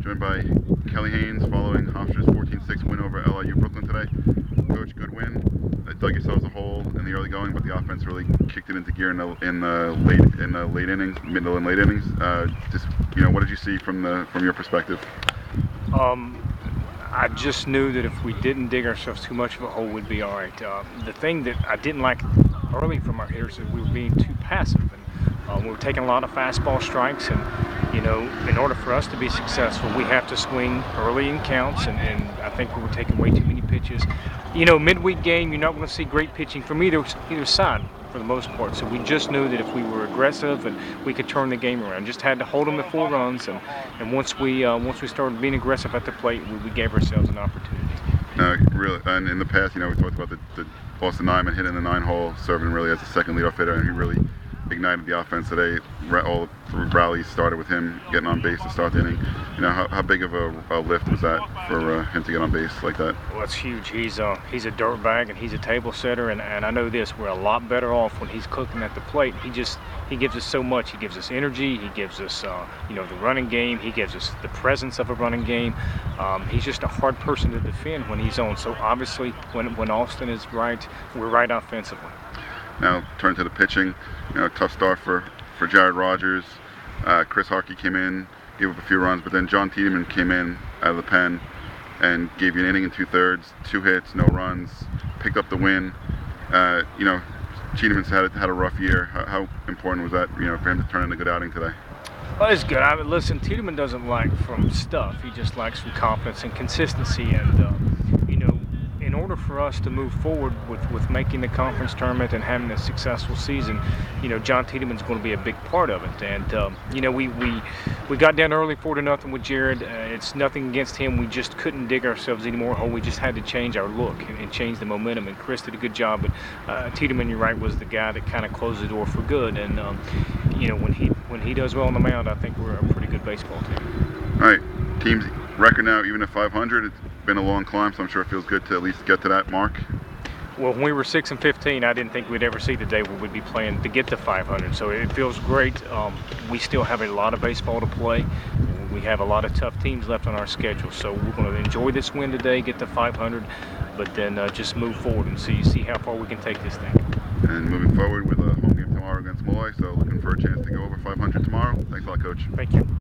joined by Kelly Haynes following Hofstra's 14-6 win over LIU Brooklyn today. Coach, good win. Dug yourselves a hole in the early going, but the offense really kicked it into gear in the late innings, middle and late innings. What did you see from your perspective? I just knew that if we didn't dig ourselves too much of a hole, we'd be all right. The thing that I didn't like early from our hitters is we were being too passive, and we were taking a lot of fastball strikes. And in order for us to be successful, we have to swing early in counts, and I think we were taking way too many pitches. Midweek game, you're not going to see great pitching from either side for the most part. So we just knew that if we were aggressive and we could turn the game around, just had to hold them to 4 runs. And once we started being aggressive at the plate, we gave ourselves an opportunity. Really, and in the past, we talked about the Austin Nyman hitting the 9-hole, serving really as a second leadoff hitter, and he really ignited the offense today. All the rallies started with him getting on base to start the inning. How big of a lift was that for him to get on base like that? Well, it's huge. He's a dirt bag and he's a table setter, and I know this, we're a lot better off when he's cooking at the plate. He gives us so much. He gives us energy. He gives us the running game. He gives us the presence of a running game. He's just a hard person to defend when he's on. So obviously when Austin is right, we're right offensively. Now turn to the pitching. Tough start for Jared Rogers. Chris Harkey came in, gave up a few runs, but then John Tiedemann came in out of the pen and gave you an inning and 2/3, 2 hits, no runs, picked up the win. Tiedemann's had a rough year. How important was that, for him to turn in a good outing today? Well, it's good. Listen, Tiedemann doesn't like from stuff. He just likes from confidence and consistency. And in order for us to move forward with making the conference tournament and having a successful season, John Tiedemann's going to be a big part of it. And we got down early 4-0 with Jared. It's nothing against him. We just couldn't dig ourselves anymore. We just had to change our look and change the momentum. And Chris did a good job. But Tiedemann, you're right, was the guy that kind of closed the door for good. And when he does well on the mound, I think we're a pretty good baseball team. All right, team's record now even at 500. It's been a long climb, so I'm sure it feels good to at least get to that mark. Well, when we were 6-15, I didn't think we'd ever see the day where we'd be playing to get to 500. So it feels great. We still have a lot of baseball to play. We have a lot of tough teams left on our schedule. So we're going to enjoy this win today, get to 500, but then just move forward and see how far we can take this thing. And moving forward with a home game tomorrow against Malloy, so looking for a chance to go over 500 tomorrow. Thanks a lot, Coach. Thank you.